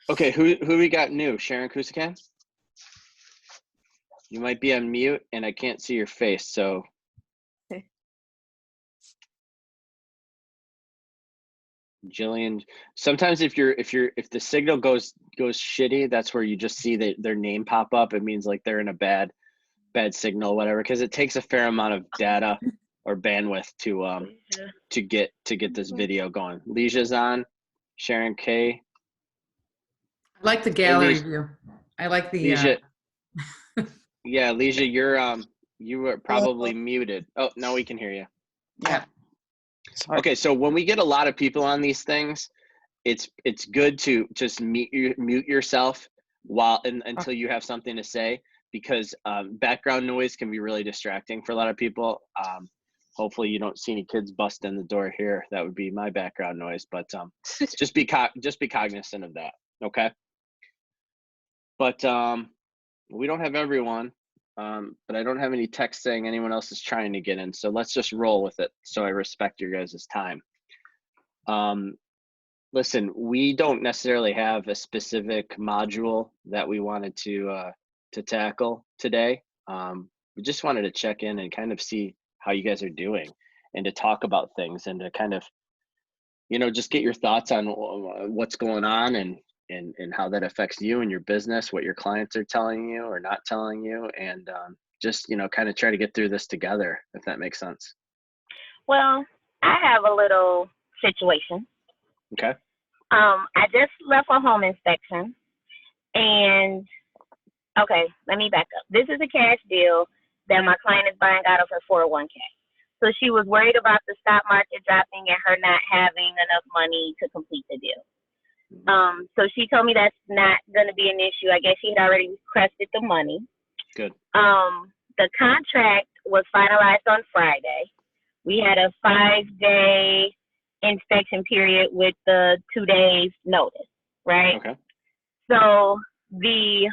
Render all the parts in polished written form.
Okay, who we got new? Sharon Kusakan? You might be on mute and I can't see your face, so. Jillian, sometimes if the signal goes shitty, that's where you just see their name pop up. It means like they're in a bad signal, whatever, because it takes a fair amount of data or bandwidth to get this video going. Lisia's on, Sharon K. I like the gallery view. I like the Ligia. Yeah, Ligia, you were probably muted. Oh, now we can hear you. Yeah. Okay, so when we get a lot of people on these things, it's good to just mute yourself until you have something to say, because background noise can be really distracting for a lot of people. Hopefully you don't see any kids bust in the door here. That would be my background noise, but just be cognizant of that, okay? But we don't have everyone, but I don't have any text saying anyone else is trying to get in, so let's just roll with it, so I respect your guys' time. Listen, we don't necessarily have a specific module that we wanted to tackle today. We just wanted to check in and kind of see how you guys are doing, and to talk about things, and to kind of, just get your thoughts on what's going on, and how that affects you and your business, what your clients are telling you or not telling you, and just, kind of try to get through this together, if that makes sense. Well, I have a little situation. Okay. I just left a home inspection, and okay, let me back up. This is a cash deal that my client is buying out of her 401k. So she was worried about the stock market dropping and her not having enough money to complete the deal. So she told me that's not going to be an issue. I guess she had already requested the money. Good. The contract was finalized on Friday. We had a 5-day inspection period with the 2 days notice, right? Okay. So my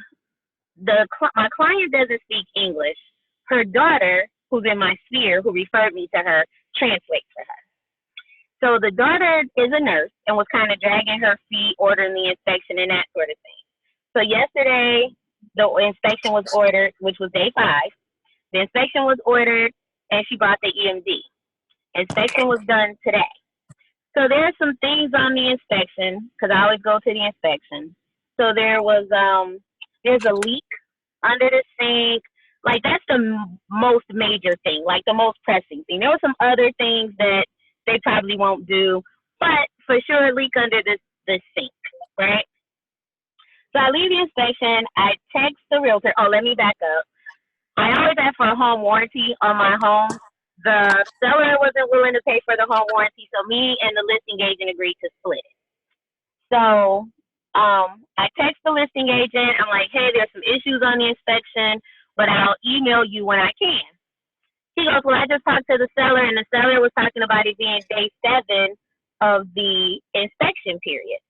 client doesn't speak English. Her daughter, who's in my sphere, who referred me to her, translates for her. So the daughter is a nurse and was kind of dragging her feet, ordering the inspection and that sort of thing. So yesterday, the inspection was ordered, which was day 5. The inspection was ordered, and she brought the EMD. Inspection was done today. So there's some things on the inspection, because I always go to the inspection. So there's a leak under the sink. Like, that's the most major thing, like the most pressing thing. There were some other things that they probably won't do, but for sure a leak under the sink, right? So I leave the inspection. I text the realtor. Oh, let me back up. I always ask for a home warranty on my home. The seller wasn't willing to pay for the home warranty, so me and the listing agent agreed to split it. So I text the listing agent. I'm like, hey, there's some issues on the inspection, but I'll email you when I can. He goes, well, I just talked to the seller, and the seller was talking about it being day 7 of the inspection period.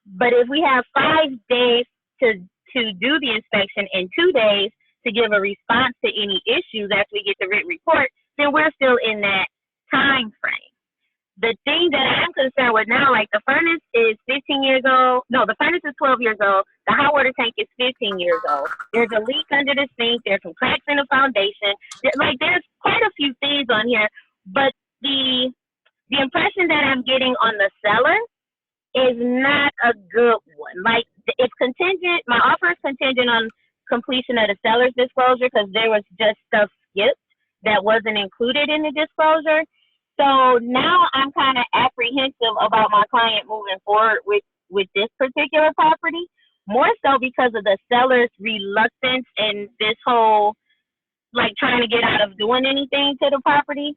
But if we have 5 days to do the inspection and 2 days to give a response to any issues after we get the written report, then we're still in that time frame. The thing that I'm concerned with now, like the furnace is 15 years old. No, the furnace is 12 years old. The hot water tank is 15 years old. There's a leak under the sink. There's some cracks in the foundation. There's quite a few things on here. But the impression that I'm getting on the seller is not a good one. Like, it's contingent. My offer is contingent on completion of the seller's disclosure, because there was just stuff skipped that wasn't included in the disclosure. So now I'm kind of apprehensive about my client moving forward with this particular property, more so because of the seller's reluctance and this whole, like, trying to get out of doing anything to the property.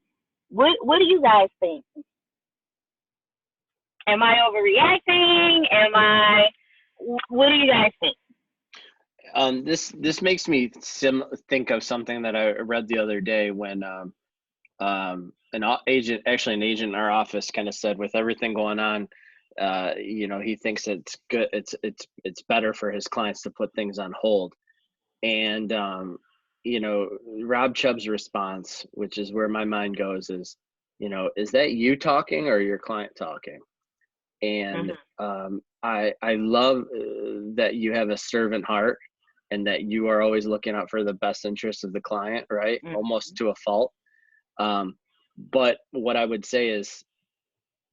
What do you guys think? Am I overreacting? What do you guys think? This makes me think of something that I read the other day when an agent in our office kind of said, with everything going on, he thinks it's good. It's better for his clients to put things on hold. And, Rob Chubb's response, which is where my mind goes, is, is that you talking or your client talking? And I love that you have a servant heart and that you are always looking out for the best interest of the client, right? Almost to a fault. But what I would say is,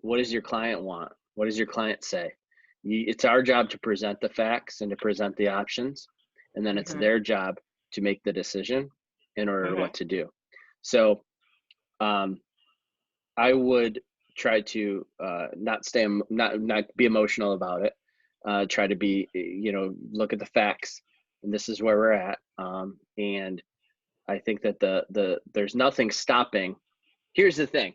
what does your client want? What does your client say? It's our job to present the facts and to present the options, and then it's their job to make the decision in order to what to do. So I would try to not be emotional about it. Try to be, look at the facts, and this is where we're at. And I think that there's nothing stopping. Here's the thing.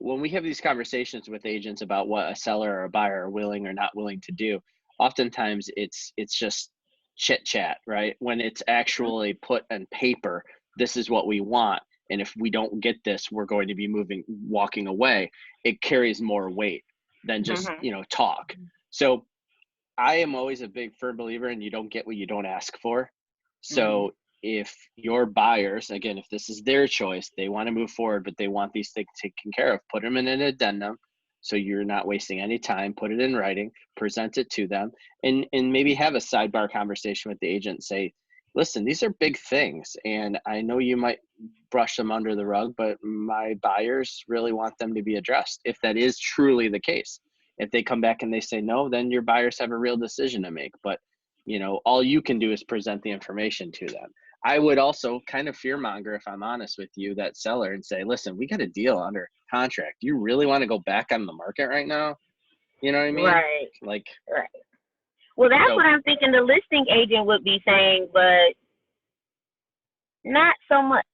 When we have these conversations with agents about what a seller or a buyer are willing or not willing to do, oftentimes it's just chit chat, right? When it's actually put on paper, this is what we want. And if we don't get this, we're going to be walking away. It carries more weight than just, talk. So I am always a big firm believer in you don't get what you don't ask for. So if your buyers, again, if this is their choice, they want to move forward, but they want these things taken care of, put them in an addendum so you're not wasting any time, put it in writing, present it to them, and maybe have a sidebar conversation with the agent and say, listen, these are big things, and I know you might brush them under the rug, but my buyers really want them to be addressed, if that is truly the case. If they come back and they say no, then your buyers have a real decision to make. But, all you can do is present the information to them. I would also kind of fearmonger, if I'm honest with you, that seller, and say, listen, we got a deal under contract. You really want to go back on the market right now? You know what I mean? Right. Right. Well, that's what I'm thinking the listing agent would be saying, but not so much.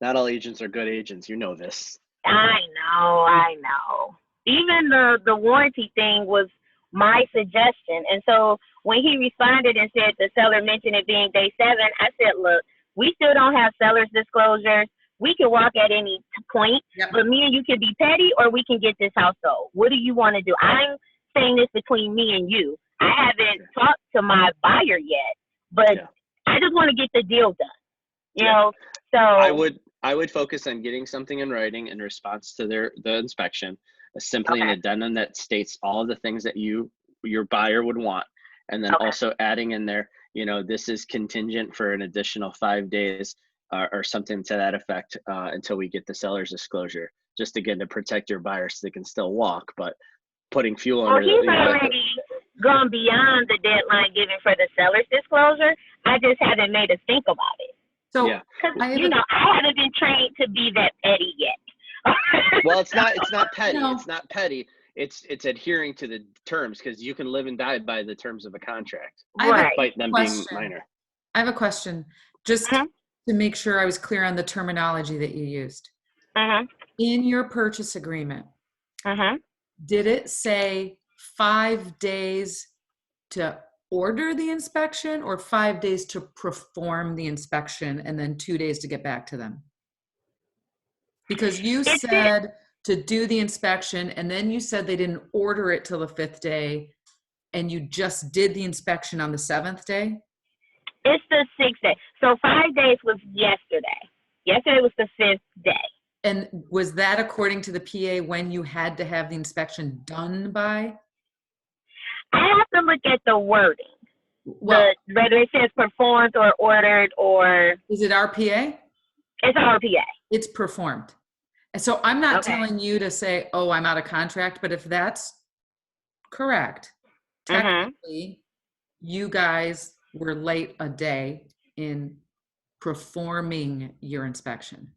Not all agents are good agents. You know this. I know. Even the warranty thing was my suggestion. And so when he responded and said the seller mentioned it being day 7, I said, look, we still don't have seller's disclosures. We can walk at any point, but me and you can be petty, or we can get this house sold. What do you want to do? I'm saying this between me and you. I haven't talked to my buyer yet, but I just want to get the deal done. You know, so I would focus on getting something in writing in response to the inspection, simply an addendum that states all of the things that your buyer would want, and then also adding in there, this is contingent for an additional 5 days or something to that effect until we get the seller's disclosure. Just again to protect your buyer so they can still walk, but putting fuel under he's already gone beyond the deadline given for the seller's disclosure. I just haven't made us think about it. So because I haven't been trained to be that petty yet. Well, it's not petty. No. It's not petty. It's adhering to the terms, because you can live and die by the terms of a contract, despite them being minor. I have a question, just to make sure I was clear on the terminology that you used. In your purchase agreement, did it say 5 days to order the inspection, or 5 days to perform the inspection and then 2 days to get back to them? Because you said to do the inspection, and then you said they didn't order it till the 5th day, and you just did the inspection on the 7th day? It's the 6th day. So 5 days was yesterday. Yesterday was the 5th day. And was that according to the PA when you had to have the inspection done by? I have to look at the wording. Well, whether it says performed or ordered, or... Is it RPA? It's RPA. It's performed. And so I'm not telling you to say, oh, I'm out of contract, but if that's correct, technically, you guys were late a day in performing your inspection.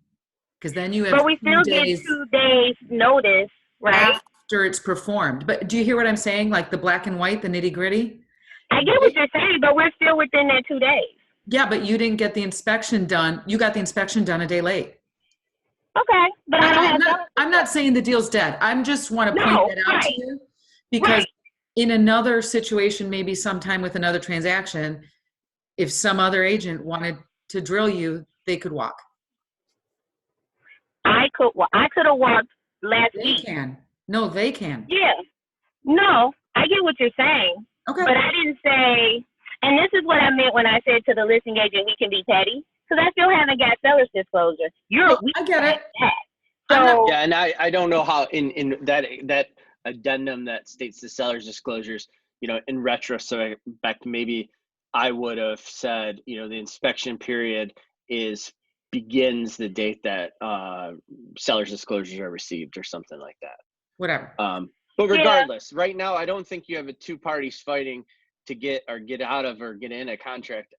Because then you have But we still get 2 days notice, right? After it's performed. But do you hear what I'm saying? Like the black and white, the nitty gritty? I get what you're saying, but we're still within that 2 days. Yeah, but you didn't get the inspection done. You got the inspection done a day late. Okay, but I'm not saying the deal's dead. I just want to point that out to you, because in another situation, maybe sometime with another transaction, if some other agent wanted to drill you, they could walk. I could have walked last week. They can. No, they can. Yeah. No, I get what you're saying. Okay. But I didn't say, and this is what I meant when I said to the listing agent, we can be petty, because I still haven't got seller's disclosure. I get it. So, and I don't know how in that addendum that states the seller's disclosures, in retrospect, maybe I would have said, the inspection period begins the date that seller's disclosures are received or something like that. Whatever. But regardless, right now, I don't think you have two parties fighting to get out of or get in a contract.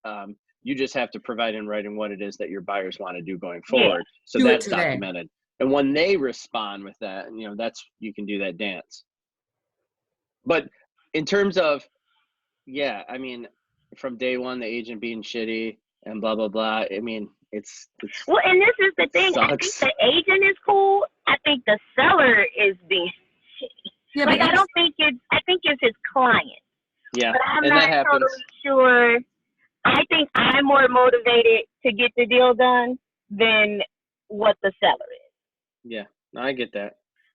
You just have to provide in writing what it is that your buyers want to do going forward. So that's documented. And when they respond with that, you can do that dance. But in terms of, from day one, the agent being shitty and blah, blah, blah. It's well, and this is the thing. Sucks. I think the agent is cool. I think the seller is being shitty. Yeah, I think it's his client. Yeah, but I'm and not that happens. totally sure. I think I'm more motivated to get the deal done than what the seller is. Yeah, no, I get that.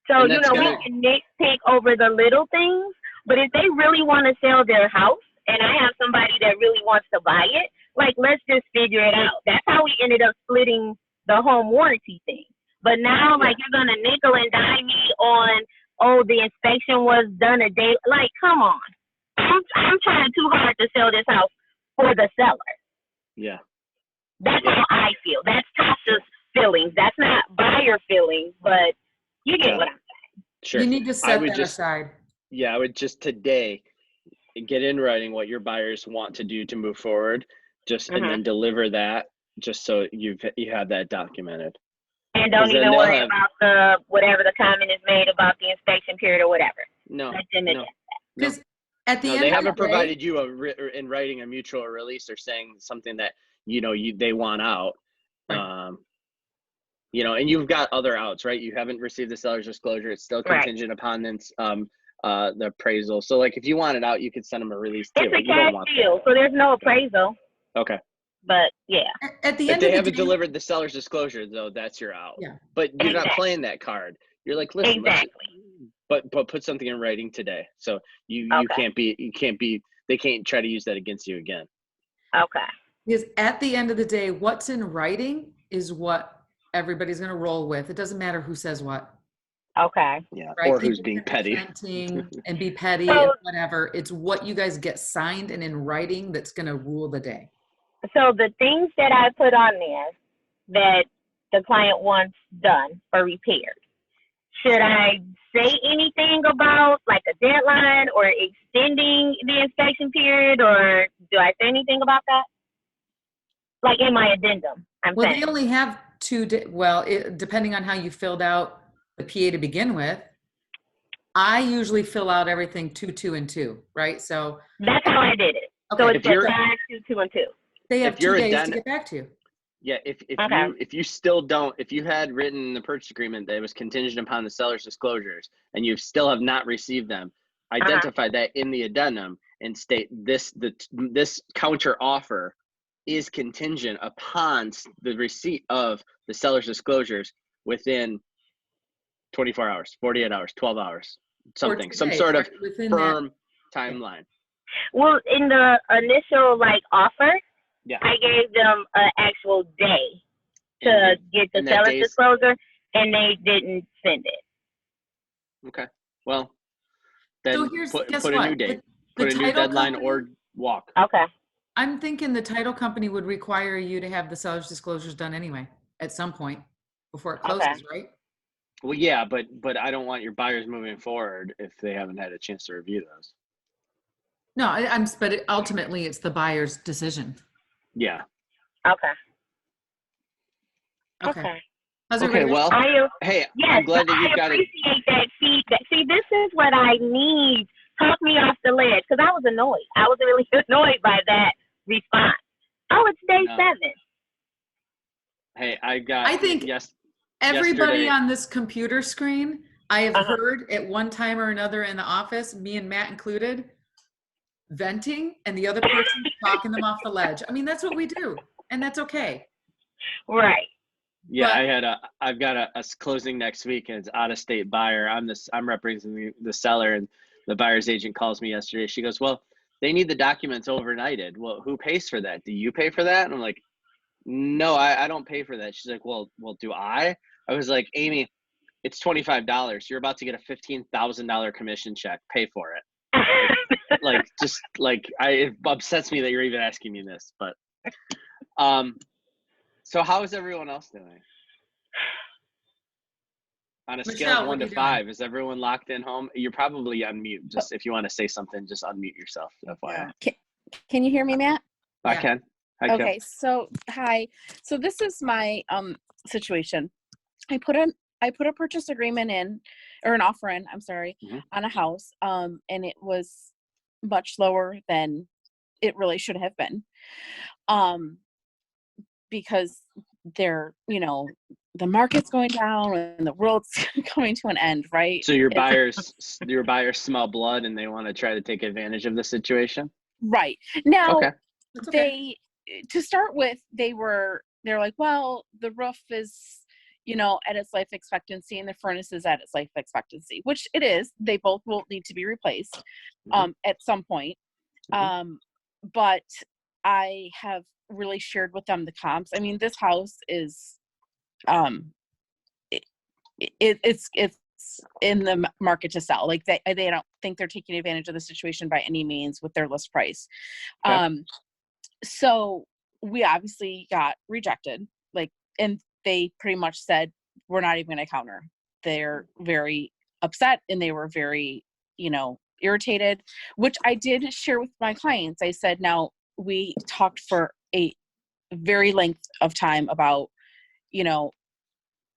So, we can nitpick over the little things, but if they really want to sell their house and I have somebody that really wants to buy it, let's just figure it out. That's how we ended up splitting the home warranty thing. But now, you're going to nickel and dime me on, the inspection was done a day. Come on. I'm trying too hard to sell this house for the seller. Yeah. That's how I feel. That's Tasha's feelings. That's not buyer feelings, but you get what I'm saying. Sure. You need to set that aside. Yeah, I would just today get in writing what your buyers want to do to move forward, and then deliver that, just so you have that documented. And don't even worry about whatever the comment is made about the inspection period or whatever. No. Because at the end they of haven't the day, provided you in writing a mutual release or saying something that they want out. Right. And you've got other outs, right? You haven't received the seller's disclosure. It's still contingent upon the appraisal. So if you want it out, you could send them a release too. It's a cash deal, so there's no appraisal. Okay. But yeah. At the if end they of the haven't day, delivered the seller's disclosure, though, that's your out. Yeah. But you're not playing that card. You're like, listen, but put something in writing today. So you can't be. They can't try to use that against you again. Okay. Because at the end of the day, what's in writing is what everybody's going to roll with. It doesn't matter who says what. Okay. Yeah. Right? Or who's being petty. And be petty and whatever. It's what you guys get signed and in writing that's going to rule the day. So the things that I put on there that the client wants done or repaired, should I say anything about a deadline or extending the inspection period, or do I say anything about that? In my addendum, They only have 2 days. Well, depending on how you filled out the PA to begin with, I usually fill out everything 2, 2, and 2, right? So that's how I did it. Okay. So it's 2, 2, and 2. They have 2 days to get back to you. Yeah, if you still don't, if you had written in the purchase agreement that it was contingent upon the seller's disclosures and you still have not received them, identify that in the addendum and state this counter offer is contingent upon the receipt of the seller's disclosures within 24 hours, 48 hours, 12 hours, something, some sort of firm timeline. Well, in the initial offer, yeah, I gave them an actual day to get the seller's disclosure, and they didn't send it. Okay. Well, then put a new date, put a new deadline, or walk. Okay. I'm thinking the title company would require you to have the seller's disclosures done anyway at some point before it closes, right? Well, yeah, but I don't want your buyers moving forward if they haven't had a chance to review those. No, but ultimately it's the buyer's decision. Yeah. Okay. Okay. Well, I'm glad that you've got it. I appreciate that feedback. See, this is what I need. Talk me off the ledge, because I was annoyed. I was really annoyed by that response. Oh, it's day 7. Hey, I think everybody on this computer screen, I have heard at one time or another in the office, me and Matt included, venting and the other person talking them off the ledge. I mean, that's what we do, and that's okay. Right. Yeah, I've got a closing next week, and it's out-of-state buyer. I'm representing the seller, and the buyer's agent calls me yesterday. She goes, well, they need the documents overnighted. Well, who pays for that? Do you pay for that? And I'm like, no, I don't pay for that. She's like, well, do I? I was like, Amy, it's $25. You're about to get a $15,000 commission check. Pay for it. Like, just like, it upsets me that you're even asking me this, but, so how is everyone else doing? On a scale Michelle, of what 1 are to you doing? 5, is everyone locked in home? You're probably on mute. Just if you want to say something, just unmute yourself. FYI. Can you hear me, Matt? I Yeah. can. Hi, Kim. Okay, so hi. So this is my situation. I put a purchase agreement in, or an offer in, I'm sorry, Mhm. on a house. And it was much lower than it really should have been. Because they're, the market's going down and the world's coming to an end, right? So your buyers smell blood and they want to try to take advantage of the situation? Right. Now, Okay. That's okay. to start with, they're like, well, the roof is, at its life expectancy and the furnace is at its life expectancy, which it is. They both will need to be replaced at some point. But I have really shared with them the comps. I mean, this house is, it's in the market to sell. Like they don't think they're taking advantage of the situation by any means with their list price. Okay. So we obviously got rejected, and they pretty much said, we're not even going to counter. They're very upset and they were very, irritated, which I did share with my clients. I said, now we talked for a very length of time about,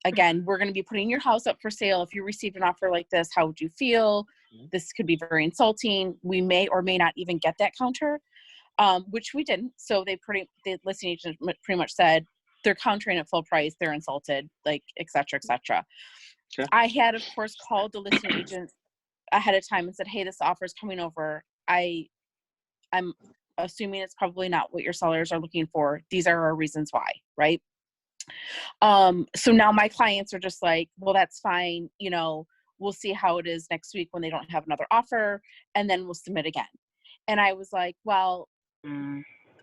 again, we're going to be putting your house up for sale. If you received an offer like this, how would you feel? This could be very insulting. We may or may not even get that counter, which we didn't. So the listing agent pretty much said they're countering at full price. They're insulted, like, et cetera, et cetera. Sure. I had, of course, called the listing agent ahead of time and said, hey, this offer is coming over. I'm assuming it's probably not what your sellers are looking for. These are our reasons why, right? So now my clients are just like, well, that's fine. We'll see how it is next week when they don't have another offer, and then we'll submit again. And I was like, well,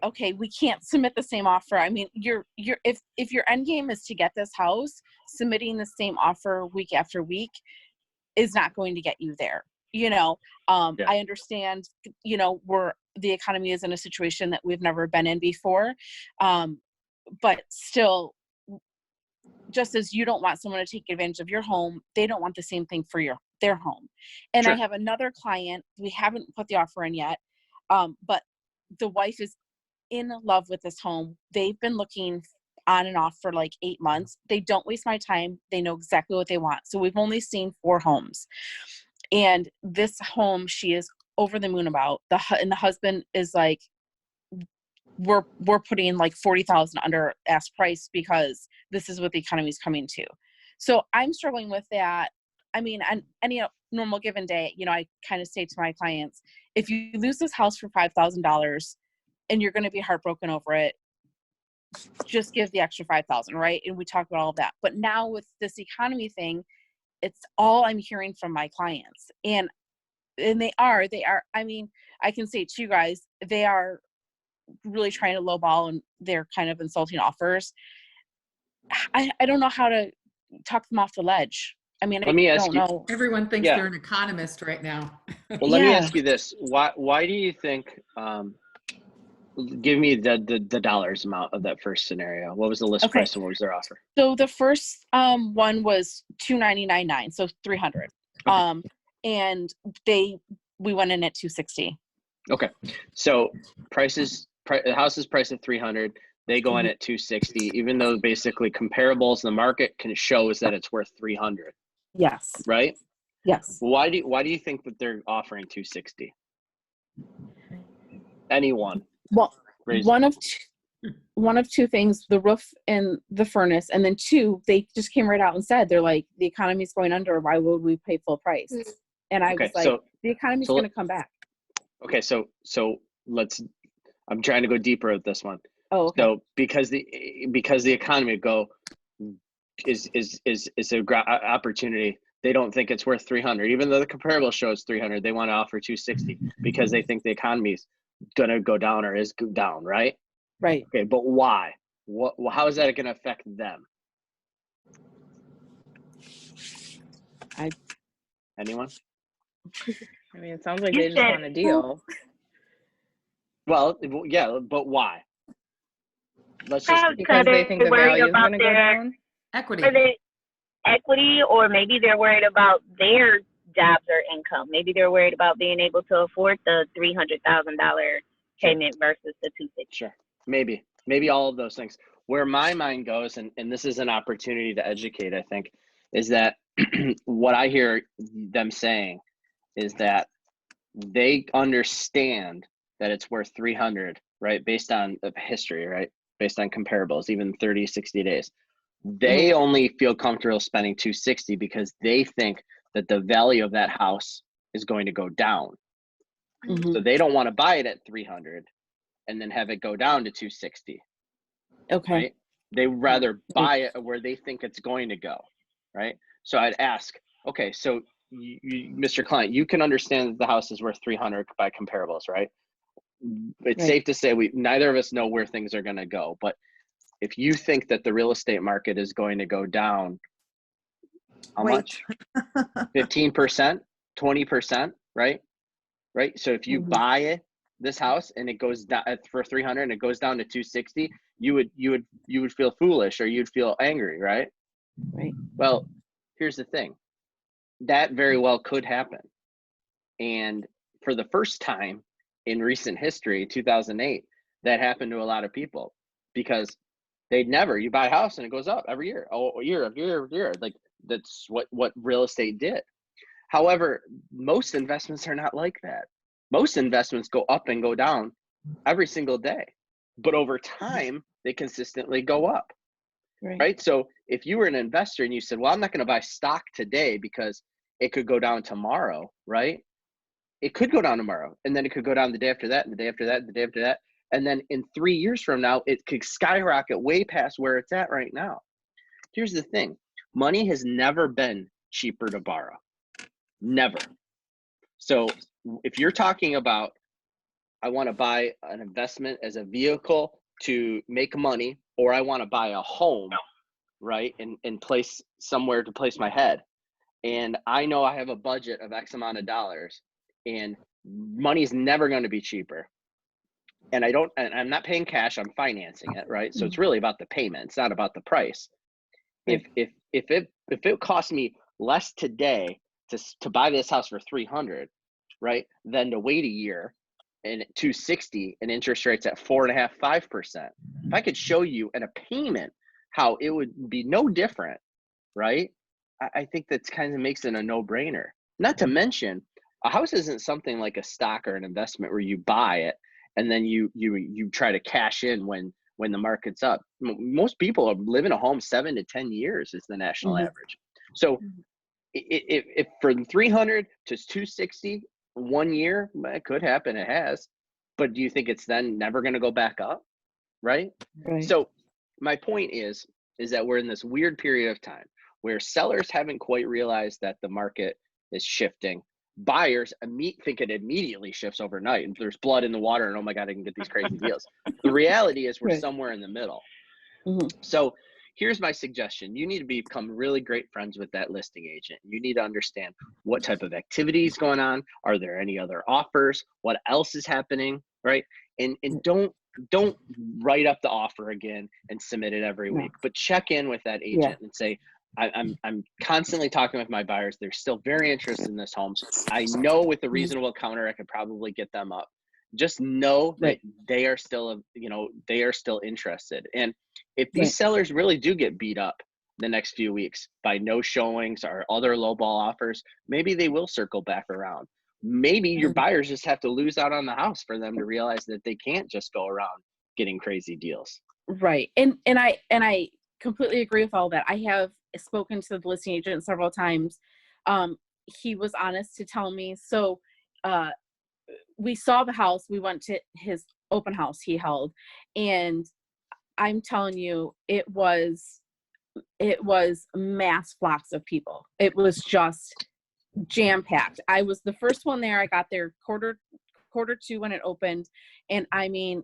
okay, we can't submit the same offer. I mean, if your end game is to get this house, submitting the same offer week after week is not going to get you there. I understand, the economy is in a situation that we've never been in before. But still, just as you don't want someone to take advantage of your home, they don't want the same thing for their home. And Sure. I have another client, we haven't put the offer in yet, but the wife is in love with this home. They've been looking on and off for like 8 months. They don't waste my time. They know exactly what they want. So we've only seen 4 homes. And this home, she is over the moon about. And the husband is like, we're putting like 40,000 under ask price because this is what the economy is coming to. So I'm struggling with that. I mean, on any normal given day, I kind of say to my clients, if you lose this house for $5,000 and you're going to be heartbroken over it, just give the extra 5,000, right? And we talk about all of that. But now with this economy thing, it's all I'm hearing from my clients. And they are, I mean, I can say to you guys, they are really trying to lowball and they're kind of insulting offers. I don't know how to talk them off the ledge. I mean, Let me ask don't you. know. Everyone thinks Yeah. they're an economist right now. Well, let me Yeah. ask you this. Why do you think, give me the dollars amount of that first scenario. What was the list price and what was their offer? So the first one was $299,900, so $300. Okay. And we went in at $260. Okay. So the house is priced at 300. They go in at 260, even though basically comparables in the market can show is that it's worth 300. Yes. Right? Yes. Why do you think that they're offering 260? Anyone? Well, one of two things: the roof and the furnace, and then 2, they just came right out and said, they're like, the economy's going under. Why would we pay full price? And I was like, so the economy's going to come back. Okay, so I'm trying to go deeper with this one. Oh, okay. So because the economy is a opportunity. They don't think it's worth 300, even though the comparable shows 300. They want to offer 260 because they think the economy's gonna go down or is down, right? Right. Okay, but why? How is that going to affect them? Anyone? I mean, it sounds like You they just said want a deal. Well, yeah, but why? Let's just Because they think the worried value is about going to go down. Equity. are they equity, or maybe they're worried about their jobs or income. Maybe they're worried about being able to afford the $300,000 payment versus the 250. Sure. Maybe all of those things. Where my mind goes, and this is an opportunity to educate, I think, is that what I hear them saying is that they understand that it's worth 300, right? Based on history, right? Based on comparables, even 30, 60 days. They only feel comfortable spending 260 because they think that the value of that house is going to go down. So they don't want to buy it at 300 and then have it go down to 260. Okay. Right? They rather buy it where they think it's going to go, right? So I'd ask, okay, so you, Mr. Client, you can understand that the house is worth 300 by comparables, right? It's safe to say neither of us know where things are going to go, but if you think that the real estate market is going to go down, how much? 15%, 20%, right? Right. So if you buy this house and it goes down for 300 and it goes down to 260, you would feel foolish or you'd feel angry, right? Right. Well, here's the thing. That very well could happen. And for the first time in recent history, 2008, that happened to a lot of people because you buy a house and it goes up every year, year. Like that's what real estate did. However, most investments are not like that. Most investments go up and go down every single day, but over time, they consistently go up, right? So if you were an investor and you said, well, I'm not going to buy stock today because it could go down tomorrow, right? It could go down tomorrow, and then it could go down the day after that, and the day after that, and the day after that. And then in 3 years from now, it could skyrocket way past where it's at right now. Here's the thing. Money has never been cheaper to borrow. Never. So if you're talking about, I want to buy an investment as a vehicle to make money, or I want to buy a home, right, and place somewhere to place my head, and I know I have a budget of X amount of dollars, and money's never going to be cheaper, and I'm not paying cash, I'm financing it, right? So it's really about the payment, it's not about the price. If it costs me less today to buy this house for 300, right, than to wait a year and 260 and interest rates at 4.5%, 5%. If I could show you in a payment how it would be no different, right? I think that kind of makes it a no-brainer. Not to mention, a house isn't something like a stock or an investment where you buy it and then you try to cash in when the market's up. Most people live in a home 7 to 10 years is the national average. So if from 300 to 260 1 year, it could happen, it has, but do you think it's then never going to go back up, right? So my point is that we're in this weird period of time where sellers haven't quite realized that the market is shifting. Buyers think it immediately shifts overnight and there's blood in the water and oh my God, I can get these crazy deals. The reality is we're somewhere in the middle. So here's my suggestion. You need to become really great friends with that listing agent. You need to understand what type of activity is going on. Are there any other offers? What else is happening, right? And don't write up the offer again and submit it every week, but check in with that agent and say, I'm constantly talking with my buyers. They're still very interested in this home. I know with a reasonable counter, I could probably get them up. Just know that they are still, they are still interested. And if these sellers really do get beat up the next few weeks by no showings or other lowball offers, maybe they will circle back around. Maybe your buyers just have to lose out on the house for them to realize that they can't just go around getting crazy deals. Right. And I completely agree with all that. I have spoken to the listing agent several times. He was honest to tell me. So we saw the house. We went to his open house he held, and I'm telling you, it was mass flocks of people. It was just jam-packed. I was the first one there. I got there quarter to when it opened, and I mean,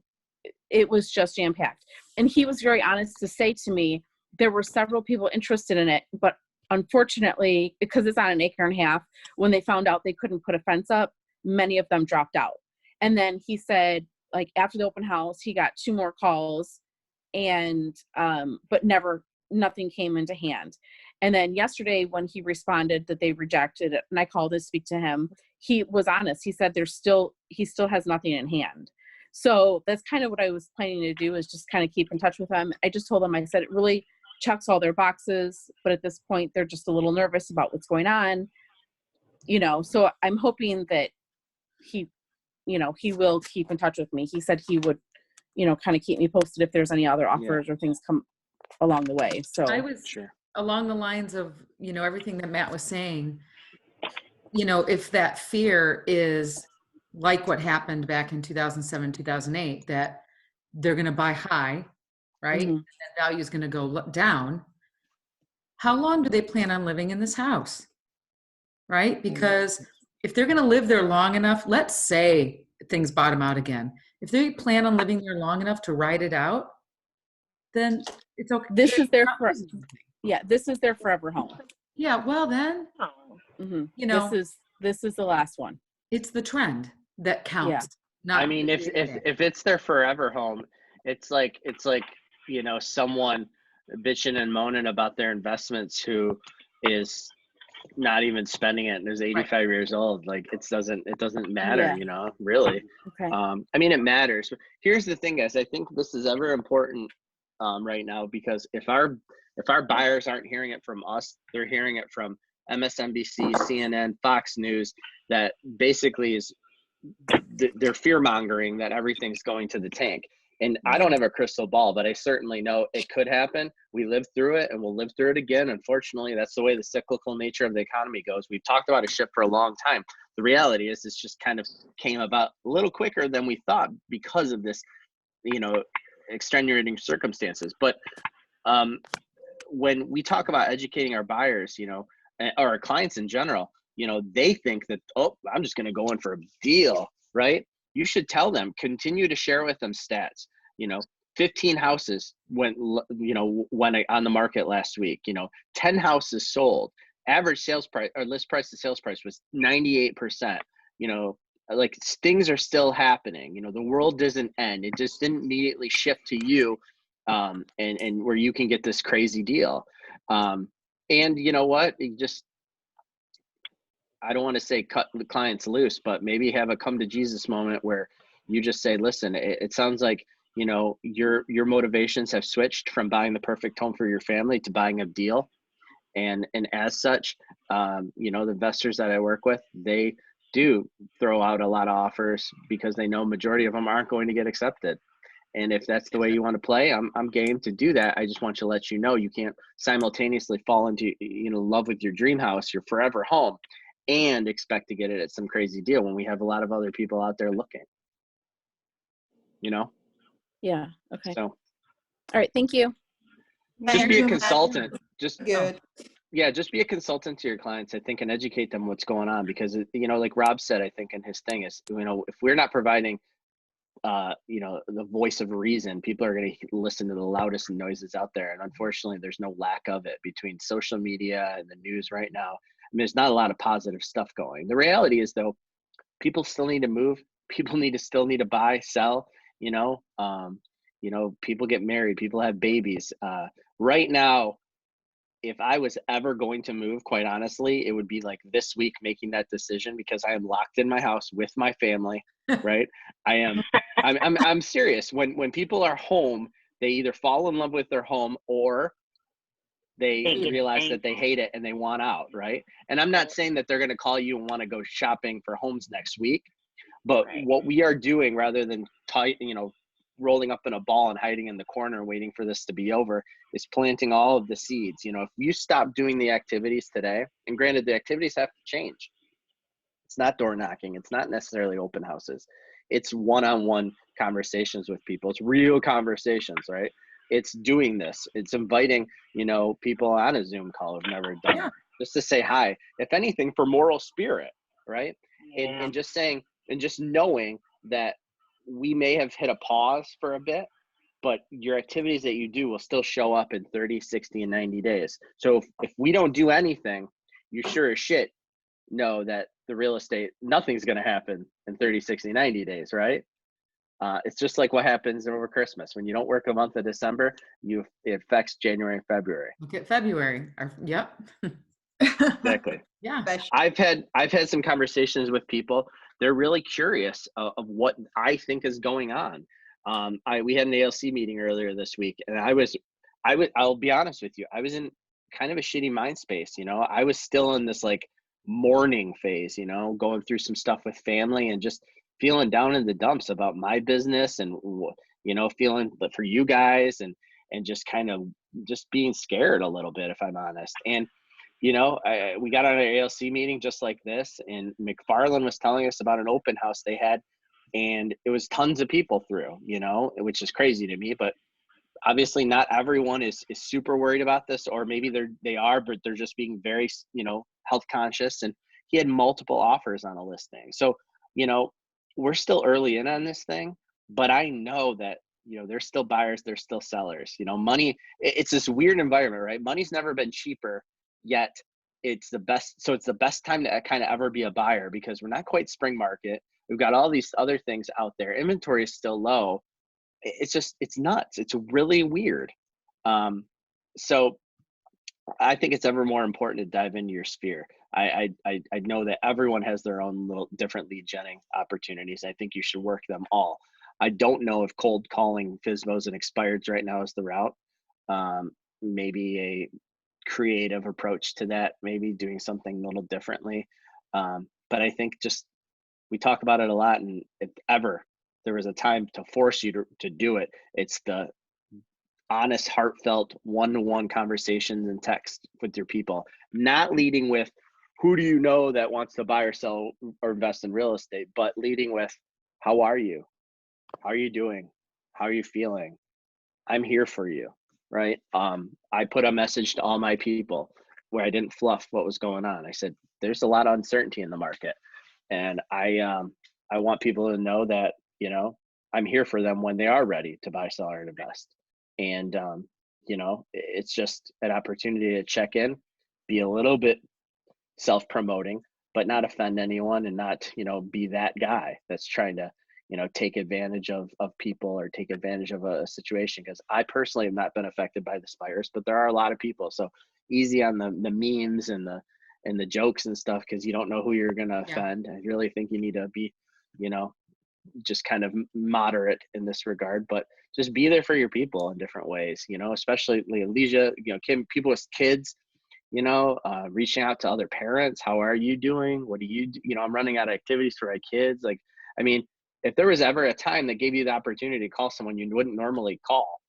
it was just jam-packed. And he was very honest to say to me, there were several people interested in it, but unfortunately, because it's on an 1.5 acres, when they found out they couldn't put a fence up, many of them dropped out. And then he said, like, after the open house, he got 2 more calls, and but nothing came into hand. And then yesterday, when he responded that they rejected it, and I called to speak to him, he was honest. He said he still has nothing in hand. So that's kind of what I was planning to do, is just kind of keep in touch with them. I just told them, I said, it really checks all their boxes, but at this point they're just a little nervous about what's going on, so I'm hoping that he will keep in touch with me. He said he would, kind of keep me posted if there's any other offers or things come along the way. So I was along the lines of, everything that Matt was saying, if that fear is like what happened back in 2007, 2008, that they're going to buy high, right? Mhm. And value is going to go down. How long do they plan on living in this house? Right? Because if they're going to live there long enough, let's say things bottom out again. If they plan on living there long enough to ride it out, then it's okay. This is their forever home. Yeah. Well, then, Mm-hmm. This is the last one. It's the trend that counts. Yeah. I mean, if it's their forever home, it's like someone bitching and moaning about their investments who is not even spending it and is 85 years old. Like, it doesn't matter, really. Okay. I mean, it matters. Here's the thing, guys. I think this is ever important right now, because if our buyers aren't hearing it from us, they're hearing it from MSNBC, CNN, Fox News, that basically is they're fear mongering that everything's going to the tank. And I don't have a crystal ball, but I certainly know it could happen. We lived through it and we'll live through it again. Unfortunately, that's the way the cyclical nature of the economy goes. We've talked about a shift for a long time. The reality is it's just kind of came about a little quicker than we thought because of this, extenuating circumstances. But when we talk about educating our buyers, or our clients in general, they think that, oh, I'm just going to go in for a deal, right? You should tell them, continue to share with them stats. 15 houses went on the market last week. 10 houses sold. Average sales price or list price to sales price was 98%. Like, things are still happening. The world doesn't end. It just didn't immediately shift to you, and where you can get this crazy deal. And you know what? I don't want to say cut the clients loose, but maybe have a come to Jesus moment where you just say, listen, it sounds like, your motivations have switched from buying the perfect home for your family to buying a deal. And as such, the investors that I work with, they do throw out a lot of offers because they know majority of them aren't going to get accepted. And if that's the way you want to play, I'm game to do that. I just want to let you know, you can't simultaneously fall into, love with your dream house, your forever home, and expect to get it at some crazy deal when we have a lot of other people out there looking, Yeah. Okay. So, all right. Thank you. Just be a consultant. Just Good. just be a consultant to your clients, I think, and educate them what's going on, because like Rob said, I think in his thing is, if we're not providing the voice of reason, people are going to listen to the loudest noises out there. And unfortunately, there's no lack of it between social media and the news right now. I mean, there's not a lot of positive stuff going. The reality is, though, people still need to move. People still need to buy, sell. People get married. People have babies. Right now, if I was ever going to move, quite honestly, it would be like this week making that decision, because I am locked in my house with my family. Right? I'm serious. When people are home, they either fall in love with their home or they realize that they hate it and they want out, right? And I'm not saying that they're going to call you and want to go shopping for homes next week, but what we are doing, rather than rolling up in a ball and hiding in the corner and waiting for this to be over, is planting all of the seeds. If you stop doing the activities today, and granted, the activities have to change. It's not door knocking. It's not necessarily open houses. It's one-on-one conversations with people. It's real conversations, right? It's doing this. It's inviting, people on a Zoom call who've never done it, just to say hi. If anything, for moral spirit, right? Yeah. And just saying, and just knowing that we may have hit a pause for a bit, but your activities that you do will still show up in 30, 60, and 90 days. So if we don't do anything, you sure as shit know that the real estate, nothing's going to happen in 30, 60, 90 days, right? It's just like what happens over Christmas. When you don't work a month of December, it affects January and February. Look at February. Yep. Exactly. Yeah. I've had some conversations with people. They're really curious of what I think is going on. We had an ALC meeting earlier this week, and I'll be honest with you, I was in kind of a shitty mind space. I was still in this like mourning phase, going through some stuff with family and just feeling down in the dumps about my business and, feeling for you guys and just kind of just being scared a little bit, if I'm honest. And, we got on an ALC meeting just like this, and McFarland was telling us about an open house they had, and it was tons of people through, which is crazy to me, but obviously not everyone is super worried about this, or maybe they are, but they're just being very, health conscious. And he had multiple offers on a listing. So, we're still early in on this thing, but I know that, there's still buyers, there's still sellers, money, it's this weird environment, right? Money's never been cheaper, yet it's the best. So it's the best time to kind of ever be a buyer, because we're not quite spring market. We've got all these other things out there. Inventory is still low. It's nuts. It's really weird. So I think it's ever more important to dive into your sphere. I know that everyone has their own little different lead genning opportunities. I think you should work them all. I don't know if cold calling FSBOs and expireds right now is the route. Maybe a creative approach to that, maybe doing something a little differently. But I think we talk about it a lot, and if ever there was a time to force you to do it, it's the honest, heartfelt, one-to-one conversations and text with your people, not leading with who do you know that wants to buy or sell or invest in real estate, but leading with how are you? How are you doing? How are you feeling? I'm here for you, right? I put a message to all my people where I didn't fluff what was going on. I said, there's a lot of uncertainty in the market, and I want people to know that, I'm here for them when they are ready to buy, sell, or invest. And, it's just an opportunity to check in, be a little bit self-promoting, but not offend anyone, and not, be that guy that's trying to, take advantage of people or take advantage of a situation. Because I personally have not been affected by the spires, but there are a lot of people. So easy on the memes and the jokes and stuff, because you don't know who you're going to offend. I really think you need to be, just kind of moderate in this regard, but just be there for your people in different ways, especially Leisha, Kim, people with kids, reaching out to other parents. How are you doing? What do you do? I'm running out of activities for my kids. Like, I mean, if there was ever a time that gave you the opportunity to call someone you wouldn't normally call,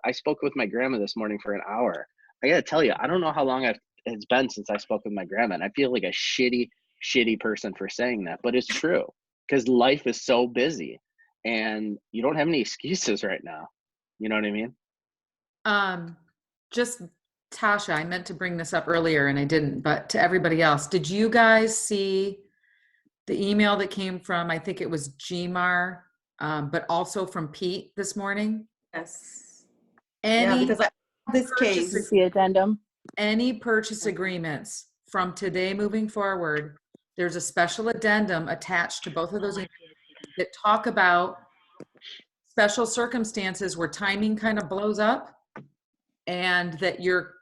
I spoke with my grandma this morning for an hour. I got to tell you, I don't know how long it's been since I spoke with my grandma, and I feel like a shitty person for saying that, but it's true. Because life is so busy and you don't have any excuses right now. You know what I mean? Just Tasha, I meant to bring this up earlier and I didn't, but to everybody else, did you guys see the email that came from, I think it was Gmar, but also from Pete this morning? Yes. Any because this case, The addendum. Any purchase agreements from today moving forward, there's a special addendum attached to both of those that talk about special circumstances where timing kind of blows up, and that your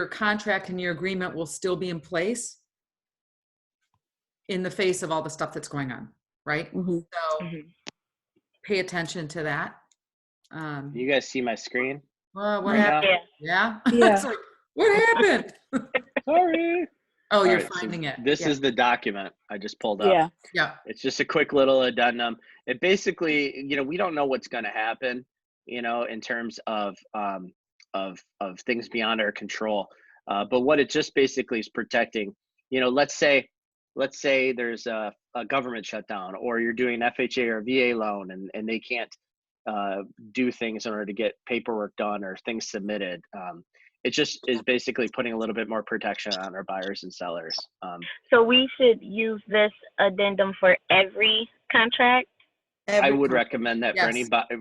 contract and your agreement will still be in place in the face of all the stuff that's going on, right? Mm-hmm. So pay attention to that. You guys see my screen? Well, what right happened? now? Yeah. It's like, what happened? Sorry. Oh, you're right, finding it. This is the document I just pulled up. Yeah. It's just a quick little addendum. It basically, we don't know what's going to happen, in terms of things beyond our control. But what it just basically is protecting, let's say there's a government shutdown, or you're doing an FHA or VA loan, and they can't do things in order to get paperwork done or things submitted. It just is basically putting a little bit more protection on our buyers and sellers. So we should use this addendum for every contract? I would recommend that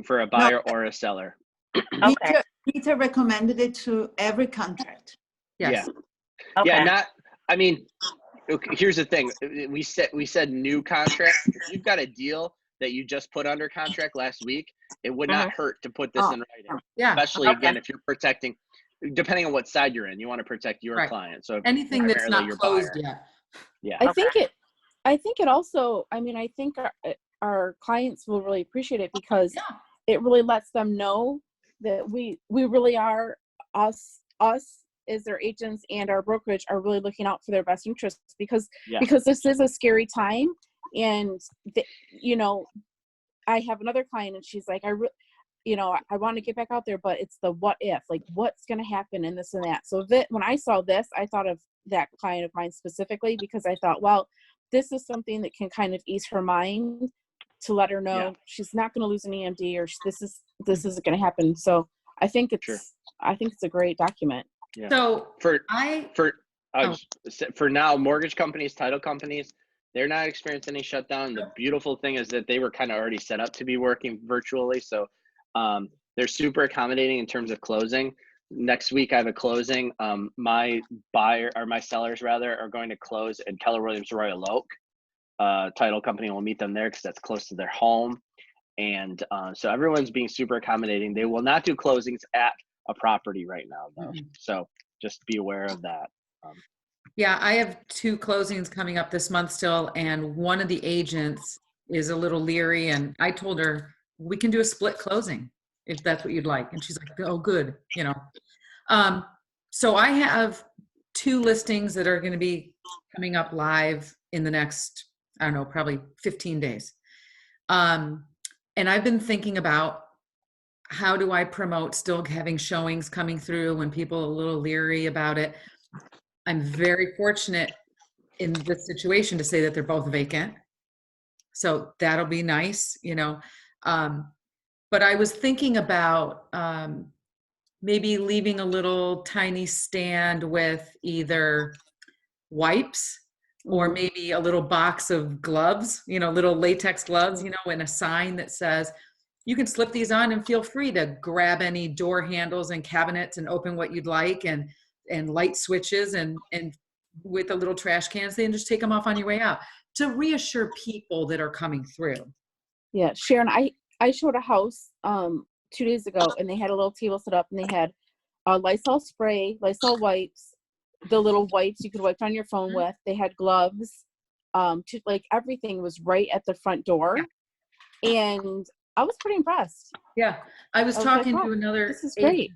for a buyer or a seller. Okay. Peter recommended it to every contract. Yes. Okay. Yeah, okay, here's the thing. We said new contract. If you've got a deal that you just put under contract last week, it would not hurt to put this in writing. Yeah. Especially again, if you're protecting, depending on what side you're in, you want to protect your client. So anything that's not your closed buyer. yet. Yeah. I think it also, I mean, I think our clients will really appreciate it because it really lets them know that we really are us as their agents and our brokerage are really looking out for their best interests because this is a scary time. And you know, I have another client and she's like, I want to get back out there, but it's the what if, like what's going to happen and this and that. So when I saw this, I thought of that client of mine specifically because I thought, well, this is something that can kind of ease her mind to let her know she's not going to lose an EMD or this isn't going to happen. So I think it's a great document. Yeah. So for now, mortgage companies, title companies, they're not experiencing any shutdown. The beautiful thing is that they were kind of already set up to be working virtually. So they're super accommodating in terms of closing. Next week I have a closing. My sellers rather are going to close in Keller Williams Royal Oak. Title company will meet them there because that's close to their home. And so everyone's being super accommodating. They will not do closings at a property right now though. So just be aware of that. Yeah, I have 2 closings coming up this month still, and one of the agents is a little leery, and I told her we can do a split closing if that's what you'd like. And she's like, oh, good, you know. So I have 2 listings that are going to be coming up live in the next, I don't know, probably 15 days. And I've been thinking about how do I promote still having showings coming through when people are a little leery about it. I'm very fortunate in this situation to say that they're both vacant. So that'll be nice, you know. But I was thinking about maybe leaving a little tiny stand with either wipes or maybe a little box of gloves, you know, little latex gloves, you know, and a sign that says, you can slip these on and feel free to grab any door handles and cabinets and open what you'd like and light switches and with a little trash cans, then just take them off on your way out to reassure people that are coming through. Yeah, Sharon, I showed a house 2 days ago and they had a little table set up and they had Lysol spray, Lysol wipes, the little wipes you could wipe on your phone with. They had gloves, like everything was right at the front door. And I was pretty impressed. Yeah. I was talking like, to another. This is great.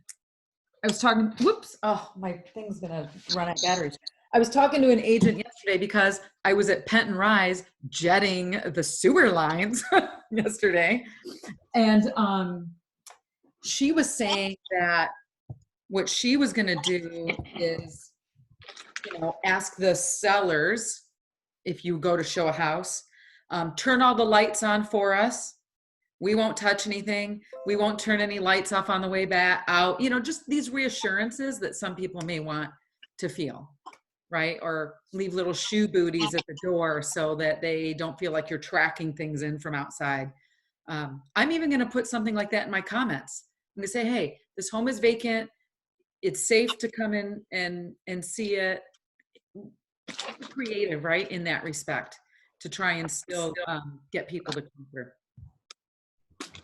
I was talking, whoops. Oh, my thing's going to run out of batteries. I was talking to an agent yesterday because I was at Penton Rise jetting the sewer lines yesterday. And she was saying that what she was going to do is, you know, ask the sellers, if you go to show a house, turn all the lights on for us. We won't touch anything. We won't turn any lights off on the way back out. You know, just these reassurances that some people may want to feel, right? Or leave little shoe booties at the door so that they don't feel like you're tracking things in from outside. I'm even going to put something like that in my comments. I'm going to say, hey, this home is vacant. It's safe to come in and see it. Creative, right? In that respect, to try and still get people to come through.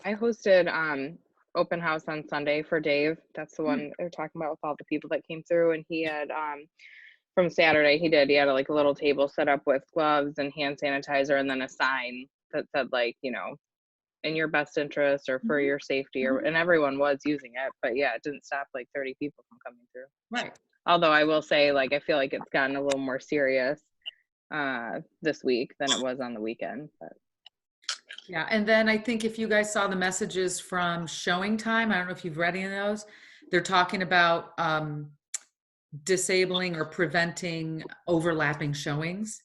I hosted open house on Sunday for Dave. That's the one they're talking about with all the people that came through. And he had from Saturday, he had like a little table set up with gloves and hand sanitizer and then a sign that said like, you know, in your best interest or for your safety, or and everyone was using it. But yeah, it didn't stop like 30 people from coming through. Right. Although I will say, like, I feel like it's gotten a little more serious this week than it was on the weekend. But yeah, and then I think if you guys saw the messages from Showing Time, I don't know if you've read any of those. They're talking about disabling or preventing overlapping showings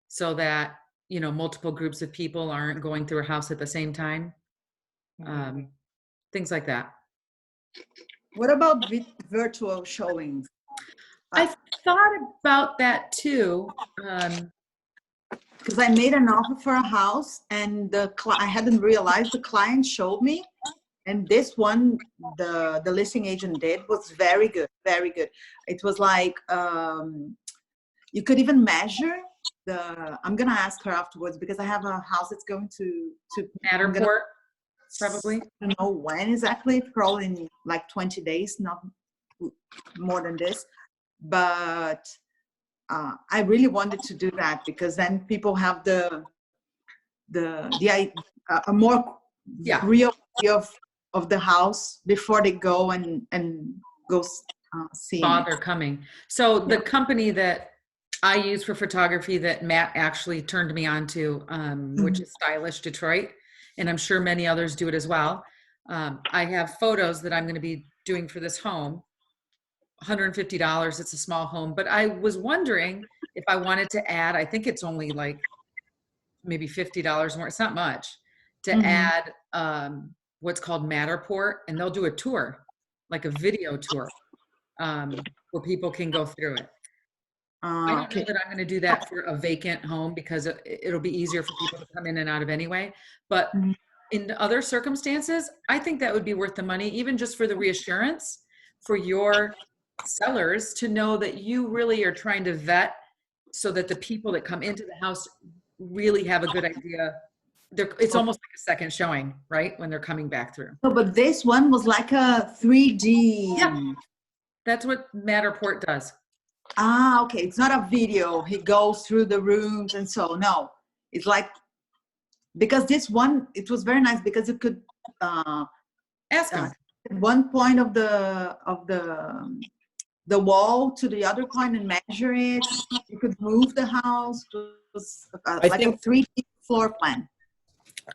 so that, you know, multiple groups of people aren't going through a house at the same time. Things like that. What about virtual showings? I thought about that too. Because I made an offer for a house and I hadn't realized the client showed me. And this one, the listing agent did was very good, very good. It was like, you could even measure I'm gonna ask her afterwards because I have a house that's going to Matterport, probably. I don't know when exactly, probably in like 20 days, not more than this. But I really wanted to do that because then people have a more real view of the house before they go and go see. Bother coming. So the company that I use for photography that Matt actually turned me on to, which is Stylish Detroit, and I'm sure many others do it as well. I have photos that I'm going to be doing for this home. $150. It's a small home, but I was wondering if I wanted to add, I think it's only like maybe $50 more. It's not much to add what's called Matterport, and they'll do a tour, like a video tour, where people can go through it. I don't know that I'm going to do that for a vacant home because it'll be easier for people to come in and out of anyway. But in other circumstances, I think that would be worth the money, even just for the reassurance for your sellers to know that you really are trying to vet so that the people that come into the house really have a good idea. It's almost like a second showing, right? When they're coming back through. No, but this one was like a 3D. Yeah, that's what Matterport does. Okay. It's not a video. He goes through the rooms and so no, it's like, because this one, it was very nice because it could Ask them. One point of the wall to the other point and measure it. You could move the house. It was like a 3D floor plan.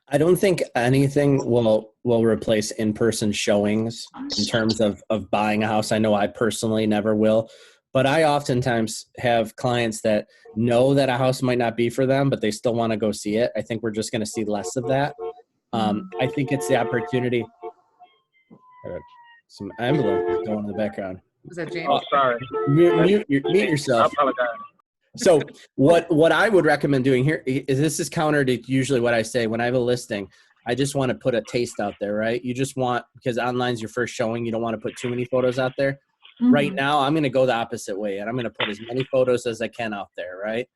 I don't think anything will replace in-person showings in terms of buying a house. I know I personally never will, but I oftentimes have clients that know that a house might not be for them, but they still want to go see it. I think we're just going to see less of that. I think it's the opportunity. Some envelopes going in the background. Was that James? Oh, sorry. Mute yourself. I apologize. So what I would recommend doing here is, this is counter to usually what I say when I have a listing. I just want to put a taste out there, right? You just want, because online's your first showing, you don't want to put too many photos out there. Right now, I'm going to go the opposite way, and I'm going to put as many photos as I can out there, right?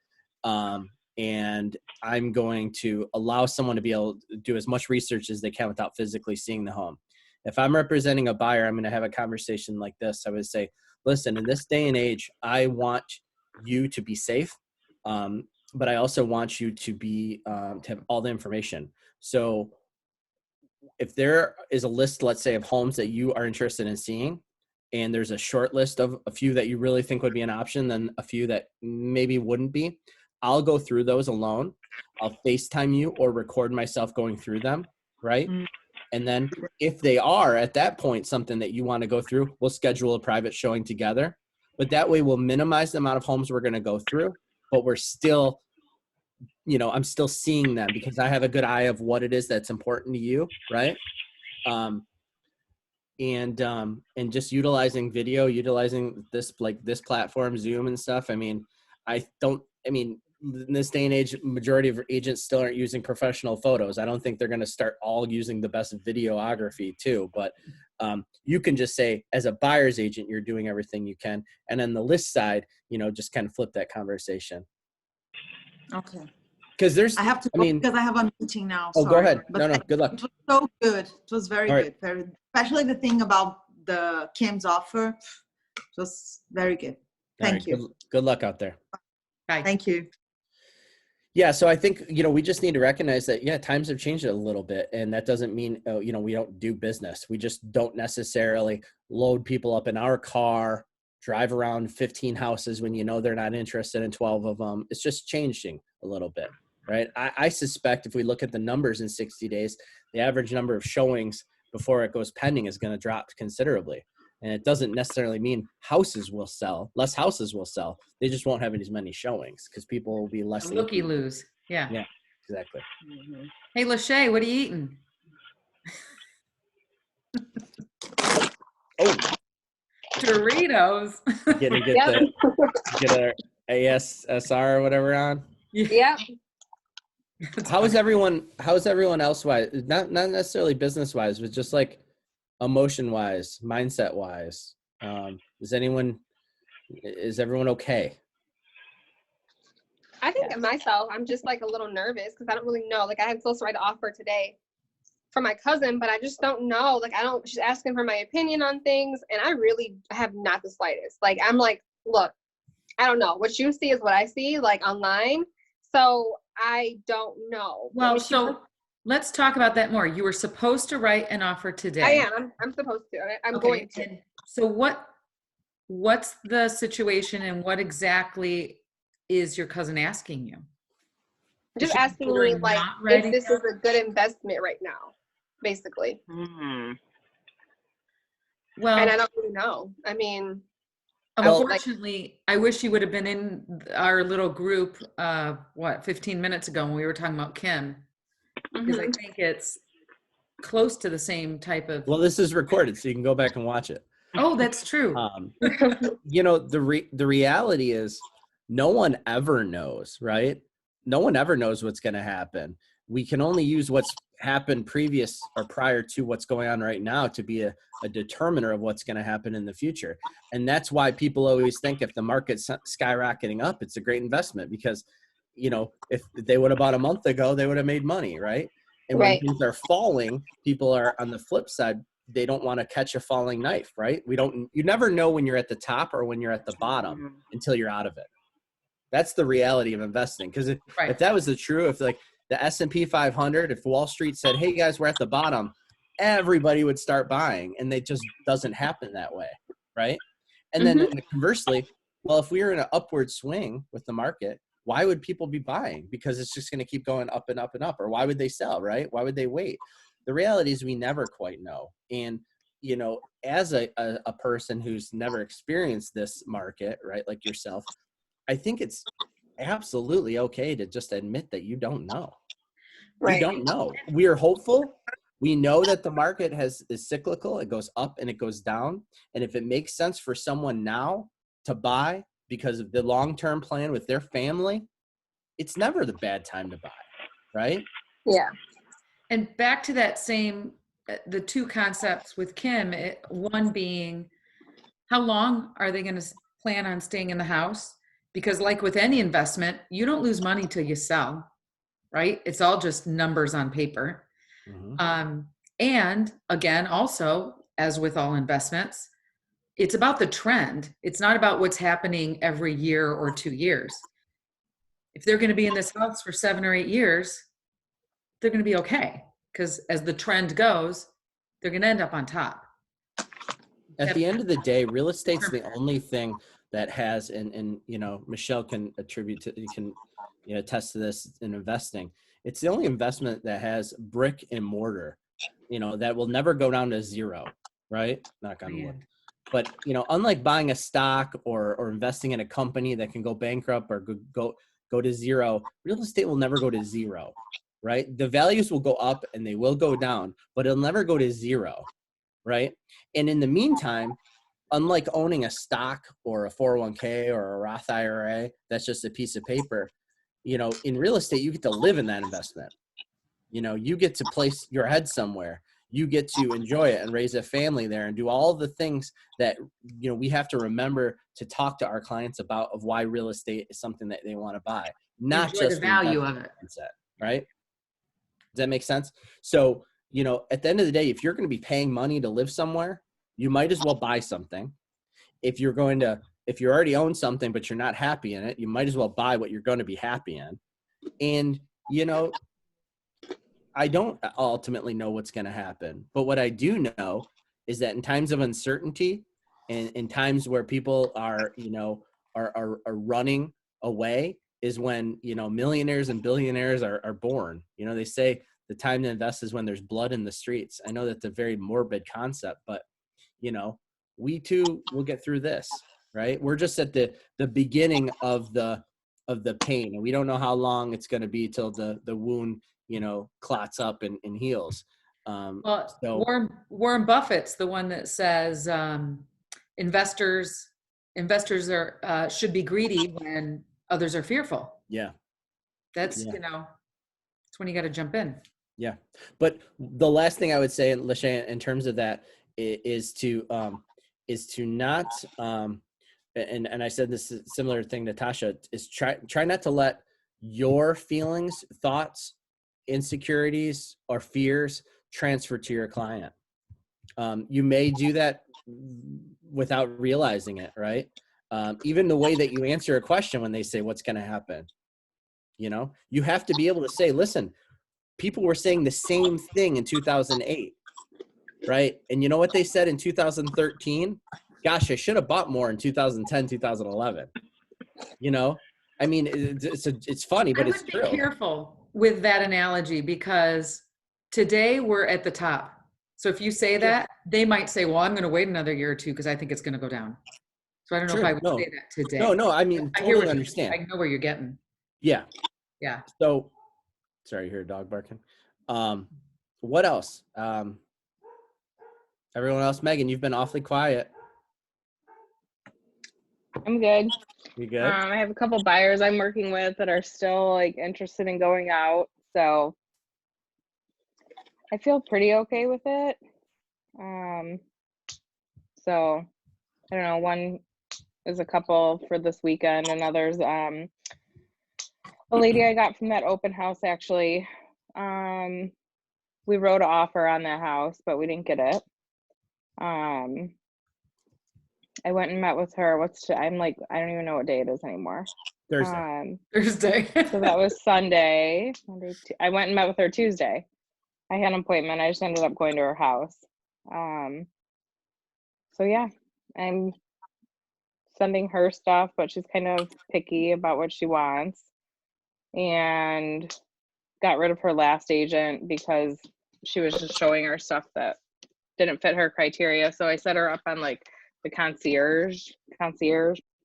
And I'm going to allow someone to be able to do as much research as they can without physically seeing the home. If I'm representing a buyer, I'm going to have a conversation like this. I would say, listen, in this day and age, I want you to be safe, but I also want you to be to have all the information. So if there is a list, let's say, of homes that you are interested in seeing, and there's a short list of a few that you really think would be an option, then a few that maybe wouldn't be, I'll go through those alone. I'll FaceTime you or record myself going through them, right? And then if they are at that point something that you want to go through, we'll schedule a private showing together. But that way we'll minimize the amount of homes we're going to go through, but we're still, I'm still seeing them because I have a good eye of what it is that's important to you, right? And just utilizing video, utilizing this platform, Zoom and stuff. In this day and age, majority of agents still aren't using professional photos. I don't think they're going to start all using the best videography too, but you can just say, as a buyer's agent, you're doing everything you can. And on the list side, just kind of flip that conversation. Okay. Because I have to go because I have a meeting now. Oh, sorry. go ahead. But No, good luck. It was so good. It was very All good. Very, especially the thing about the Kim's offer. It was very good. Thank you. Good luck out there. Bye. Thank you. Yeah, so I think, we just need to recognize that, times have changed a little bit. And that doesn't mean, we don't do business. We just don't necessarily load people up in our car, drive around 15 houses when they're not interested in 12 of them. It's just changing a little bit, right? I suspect if we look at the numbers in 60 days, the average number of showings before it goes pending is going to drop considerably. And it doesn't necessarily mean houses will sell. Less houses will sell. They just won't have as many showings because people will be less. Looky-loos. Yeah. Yeah, exactly. Hey, Lachey, what are you eating? Oh, Doritos. get our ASSR or whatever on. Yeah. How's everyone else wise? Not necessarily business wise, but just like emotion wise, mindset wise. Is everyone okay? I think myself, I'm just like a little nervous because I don't really know. Like I had supposed to write an offer today for my cousin, but I just don't know. Like she's asking for my opinion on things, and I really have not the slightest. Like I'm like, look, I don't know. What you see is what I see, like online. So I don't know. Well, so let's talk about that more. You were supposed to write an offer today. I am. I'm supposed to. I'm going to. And so what's the situation, and what exactly is your cousin asking you? Just asking me like if this is a good investment right now, basically. Well, and I don't really know. I mean, unfortunately, I wish you would have been in our little group 15 minutes ago when we were talking about Kim, because I think it's close to the same type of. Well, this is recorded, so you can go back and watch it. Oh, that's true. The reality is no one ever knows, right? No one ever knows what's going to happen. We can only use what's happened previous or prior to what's going on right now to be a determiner of what's going to happen in the future. And that's why people always think if the market's skyrocketing up, it's a great investment, because, if they would have bought a month ago, they would have made money, right? And when things are falling, people are on the flip side, they don't want to catch a falling knife, right? You never know when you're at the top or when you're at the bottom until you're out of it. That's the reality of investing. Because if that was the true, if like the S&P 500, if Wall Street said, hey guys, we're at the bottom, everybody would start buying, and it just doesn't happen that way, right? And then conversely, well, if we were in an upward swing with the market, why would people be buying? Because it's just going to keep going up and up and up. Or why would they sell, right? Why would they wait? The reality is we never quite know. And, as a person who's never experienced this market, right, like yourself, I think it's absolutely okay to just admit that you don't know. Right. You don't know. We are hopeful. We know that the market is cyclical. It goes up and it goes down. And if it makes sense for someone now to buy because of the long-term plan with their family, it's never the bad time to buy, right? Yeah. And back to that same, the two concepts with Kim, one being, how long are they going to plan on staying in the house? Because like with any investment, you don't lose money till you sell, right? It's all just numbers on paper. And again, also, as with all investments, it's about the trend. It's not about what's happening every year or 2 years. If they're going to be in this house for 7 or 8 years, they're going to be okay. Because as the trend goes, they're going to end up on top. At the end of the day, real estate's the only thing that has, and Michelle can attest to this in investing. It's the only investment that has brick and mortar, that will never go down to zero, right? Knock on wood. But, unlike buying a stock or investing in a company that can go bankrupt or go to zero, real estate will never go to zero, right? The values will go up and they will go down, but it'll never go to zero, right? And in the meantime, unlike owning a stock or a 401k or a Roth IRA, that's just a piece of paper, in real estate, you get to live in that investment. You get to place your head somewhere. You get to enjoy it and raise a family there and do all the things that, we have to remember to talk to our clients about of why real estate is something that they want to buy, not enjoy just the value of it. Mindset, right? Does that make sense? So, at the end of the day, if you're going to be paying money to live somewhere, you might as well buy something. If you already own something, but you're not happy in it, you might as well buy what you're going to be happy in. And, I don't ultimately know what's going to happen, but what I do know is that in times of uncertainty and in times where people are running away is when, millionaires and billionaires are born. They say the time to invest is when there's blood in the streets. I know that's a very morbid concept, but we too will get through this, right? We're just at the beginning of the pain, and we don't know how long it's going to be till the wound, clots up and heals. Warren Buffett's the one that says investors are should be greedy when others are fearful. Yeah. That's that's when you got to jump in. Yeah. But the last thing I would say, Lashane, in terms of that is to not, and I said this similar thing to Tasha, is try not to let your feelings, thoughts, insecurities, or fears transfer to your client. You may do that without realizing it, right? Even the way that you answer a question when they say, what's going to happen? You know, you have to be able to say, listen, people were saying the same thing in 2008, right? And you know what they said in 2013? Gosh, I should have bought more in 2010, 2011. You know, I mean, it's funny, but it's true. I would be careful with that analogy because today we're at the top. So if you say that, they might say, well, I'm going to wait another year or two because I think it's going to go down. So I don't know if I would say that today. No, I mean, I hear totally what understand. I know where you're getting. Yeah. Yeah. So, sorry, you hear a dog barking. What else? Everyone else, Megan, you've been awfully quiet. I'm good. You good? I have a couple buyers I'm working with that are still like interested in going out, so I feel pretty okay with it. So I don't know. One is a couple for this weekend, and others a lady I got from that open house actually. We wrote an offer on that house, but we didn't get it. I went and met with her. I'm like, I don't even know what day it is anymore. Thursday. Thursday. So that was Sunday. I went and met with her Tuesday. I had an appointment. I just ended up going to her house. So yeah, I'm sending her stuff, but she's kind of picky about what she wants. And got rid of her last agent because she was just showing her stuff that didn't fit her criteria. So I set her up on like the concierge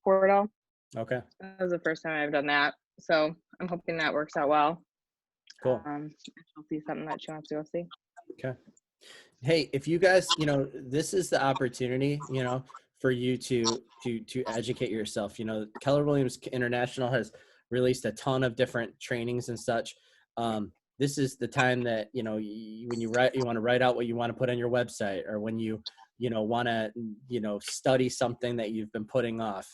portal. Okay. That was the first time I've done that. So I'm hoping that works out well. Cool. She'll see something that she wants to go see. Okay. Hey, if you guys, you know, this is the opportunity, you know, for you to educate yourself. You know, Keller Williams International has released a ton of different trainings and such. This is the time that, you know, when you want to write out what you want to put on your website, or when you know, want to, you know, study something that you've been putting off.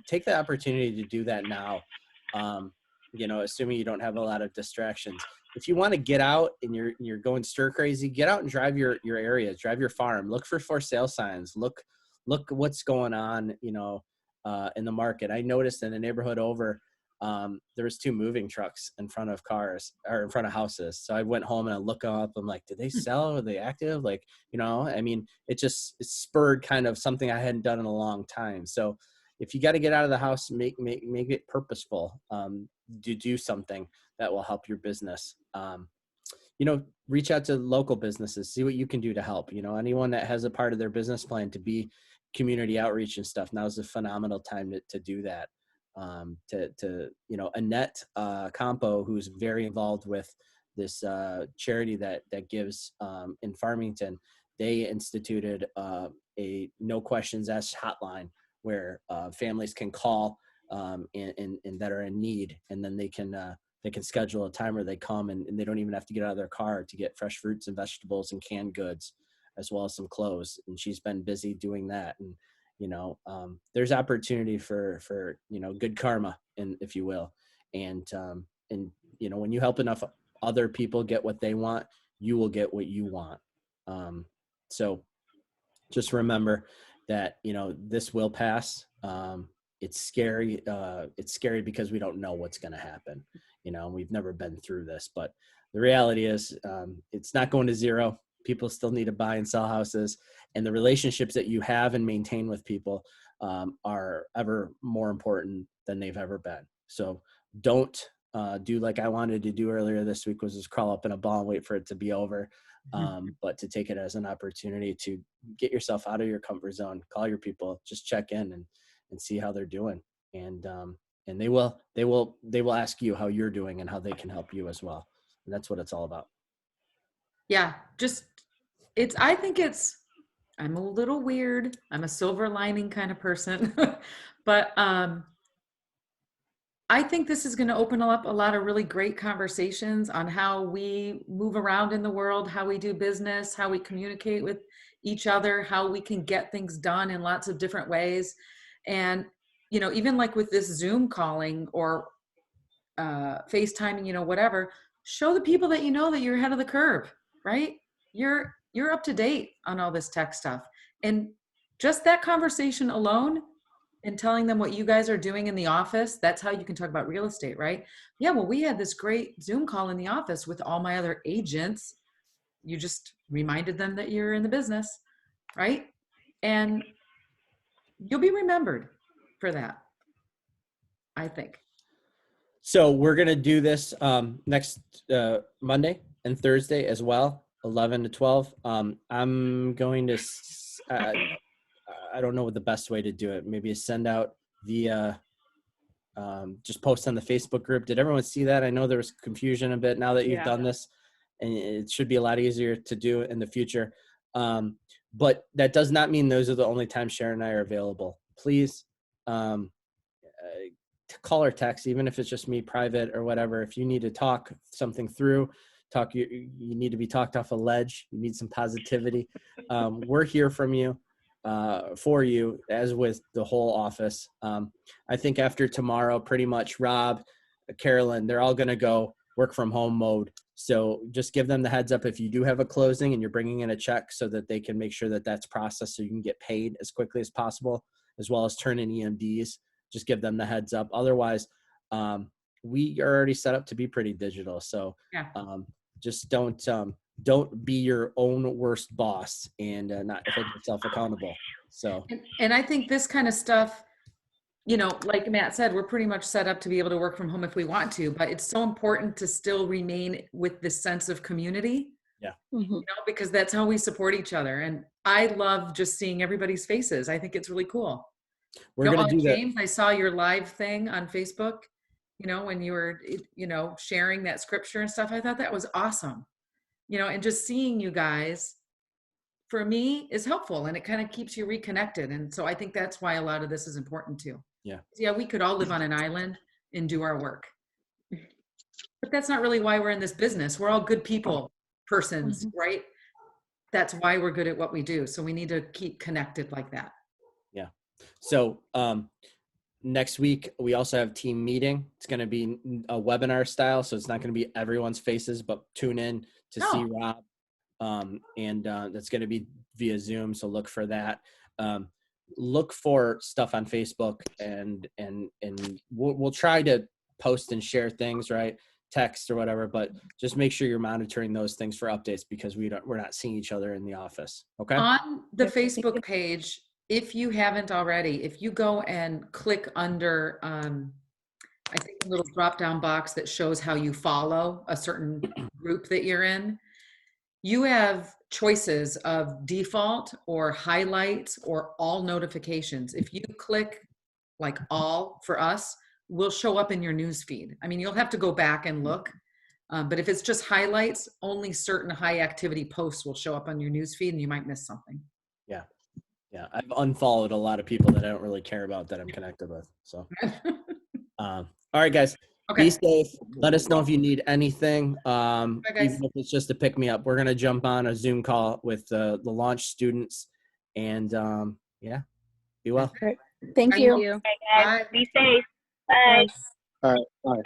Take the opportunity to do that now. You know, assuming you don't have a lot of distractions. If you want to get out and you're going stir crazy, get out and drive your area, drive your farm, look for sale signs, look what's going on, you know, in the market. I noticed in the neighborhood over, there was 2 moving trucks in front of cars or in front of houses. So I went home and I look up, I'm like, did they sell? Are they active? Like, you know, I mean, it spurred kind of something I hadn't done in a long time. So if you got to get out of the house, make it purposeful, to do something that will help your business. You know, reach out to local businesses, see what you can do to help. You know, anyone that has a part of their business plan to be community outreach and stuff, now is a phenomenal time to do that. You know, Annette Campo, who's very involved with this charity that gives in Farmington, they instituted a no questions asked hotline where families can call and that are in need, and then they can schedule a time where they come and they don't even have to get out of their car to get fresh fruits and vegetables and canned goods, as well as some clothes. And she's been busy doing that. And, you know, there's opportunity for, you know, good karma, and if you will. And, you know, when you help enough other people get what they want, you will get what you want. So just remember that, you know, this will pass. It's scary. It's scary because we don't know what's going to happen. You know, we've never been through this, but the reality is it's not going to zero. People still need to buy and sell houses, and the relationships that you have and maintain with people are ever more important than they've ever been. So don't do like I wanted to do earlier this week, was just crawl up in a ball and wait for it to be over. But to take it as an opportunity to get yourself out of your comfort zone, call your people, just check in and see how they're doing. And they will ask you how you're doing and how they can help you as well. And that's what it's all about. Yeah. I'm a little weird. I'm a silver lining kind of person, but I think this is going to open up a lot of really great conversations on how we move around in the world, how we do business, how we communicate with each other, how we can get things done in lots of different ways. And, you know, even like with this Zoom calling, or FaceTiming, whatever, show the people that that you're ahead of the curve, right? You're up to date on all this tech stuff. And just that conversation alone and telling them what you guys are doing in the office, that's how you can talk about real estate, right? Yeah, well, we had this great Zoom call in the office with all my other agents. You just reminded them that you're in the business, right? And you'll be remembered for that, I think. So we're going to do this next Monday and Thursday as well, 11 to 12. I'm going to, I don't know what the best way to do it. Maybe send out via, just post on the Facebook group. Did everyone see that? I know there was confusion a bit now that you've done this, and it should be a lot easier to do in the future. But that does not mean those are the only times Sharon and I are available. Please call or text, even if it's just me private or whatever. If you need to talk something through, you need to be talked off a ledge. You need some positivity. We're here for you, as with the whole office. I think after tomorrow, pretty much Rob, Carolyn, they're all going to go work from home mode. So just give them the heads up if you do have a closing and you're bringing in a check, so that they can make sure that that's processed so you can get paid as quickly as possible, as well as turn in EMDs. Just give them the heads up. Otherwise, we are already set up to be pretty digital. So just don't be your own worst boss and not hold yourself accountable. So, and I think this kind of stuff, like Matt said, we're pretty much set up to be able to work from home if we want to, but it's so important to still remain with this sense of community. Yeah. Because that's how we support each other. And I love just seeing everybody's faces. I think it's really cool. We're going to do that. James, I saw your live thing on Facebook, when you were, sharing that scripture and stuff. I thought that was awesome. And just seeing you guys, for me, is helpful, and it kind of keeps you reconnected. And so I think that's why a lot of this is important too. Yeah, we could all live on an island and do our work, but that's not really why we're in this business. We're all good people, persons, right? That's why we're good at what we do. So we need to keep connected like that. Yeah. So next week, we also have team meeting. It's going to be a webinar style. So it's not going to be everyone's faces, but tune in to see Rob. And that's going to be via Zoom. So look for that. Look for stuff on Facebook, and we'll try to post and share things, right? Text or whatever, but just make sure you're monitoring those things for updates, because we're not seeing each other in the office. Okay. On the Facebook page, if you haven't already, if you go and click under, I think a little drop-down box that shows how you follow a certain group that you're in, you have choices of default or highlights or all notifications. If you click like all for us, we'll show up in your news feed. I mean, you'll have to go back and look, but if it's just highlights, only certain high activity posts will show up on your news feed, and you might miss something. Yeah. Yeah. I've unfollowed a lot of people that I don't really care about that I'm connected with. So, all right, guys. Okay. Be safe. Let us know if you need anything, even if it's just to pick me up. We're going to jump on a Zoom call with the launch students, and be well. Thank you. Okay, guys. Be safe. Bye. All right. Bye.